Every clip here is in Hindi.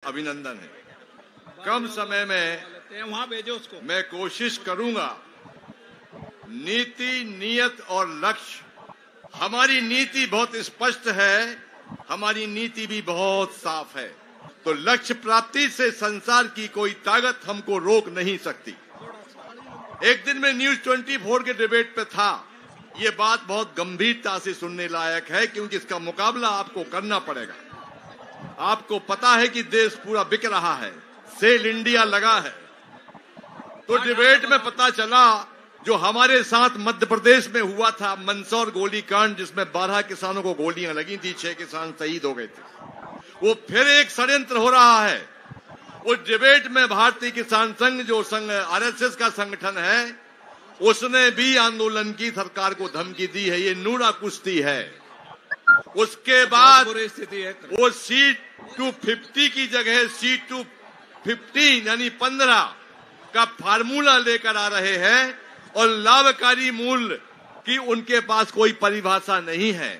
अभिनंदन है। कम समय में वहां भेजो उसको। मैं कोशिश करूंगा, नीति, नियत और लक्ष्य, हमारी नीति बहुत स्पष्ट है, हमारी नीति भी बहुत साफ है। तो लक्ष्य प्राप्ति से संसार की कोई ताकत हमको रोक नहीं सकती। एक दिन में न्यूज 24 के डिबेट पे था, ये बात बहुत गंभीरता से सुनने लायक है, क्योंकि इसका मुकाबला आपको करना पड़ेगा। आपको पता है कि देश पूरा बिक रहा है, सेल इंडिया लगा है। तो डिबेट में पता चला, जो हमारे साथ मध्य प्रदेश में हुआ था मंदसौर गोलीकांड, जिसमें 12 किसानों को गोलियां लगी थी, 6 किसान शहीद हो गए थे, वो फिर एक षड्यंत्र हो रहा है। उस डिबेट में भारतीय किसान संघ, जो संघ आरएसएस का संगठन है, उसने भी आंदोलन की सरकार को धमकी दी है। ये नूरा कुश्ती है। उसके बाद वो C-250 की जगह C-215 यानी 15 का फार्मूला लेकर आ रहे हैं, और लाभकारी मूल्य की उनके पास कोई परिभाषा नहीं है।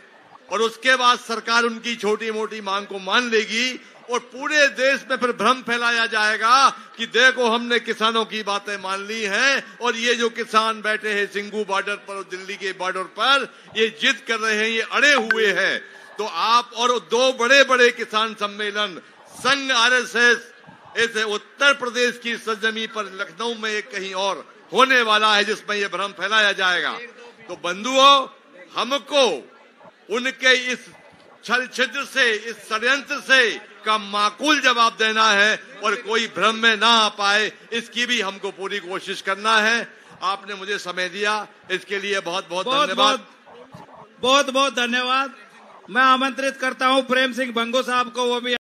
और उसके बाद सरकार उनकी छोटी मोटी मांग को मान लेगी, और पूरे देश में फिर भ्रम फैलाया जाएगा कि देखो हमने किसानों की बातें मान ली हैं, और ये जो किसान बैठे हैं सिंगू बॉर्डर पर और दिल्ली के बॉर्डर पर, ये जिद कर रहे हैं, ये अड़े हुए हैं। तो आप और 2 बड़े बड़े किसान सम्मेलन, संघ आरएसएस, ऐसे उत्तर प्रदेश की सरजमी पर लखनऊ में एक कहीं और होने वाला है, जिसमें ये भ्रम फैलाया जाएगा। तो बंधुओं, हमको उनके इस छल छिद्र से, इस षड्यंत्र से का माकूल जवाब देना है, और कोई भ्रम में ना आ पाए, इसकी भी हमको पूरी कोशिश करना है। आपने मुझे समय दिया, इसके लिए बहुत बहुत धन्यवाद। बहुत बहुत धन्यवाद। मैं आमंत्रित करता हूं प्रेम सिंह भंगो साहब को, वो भी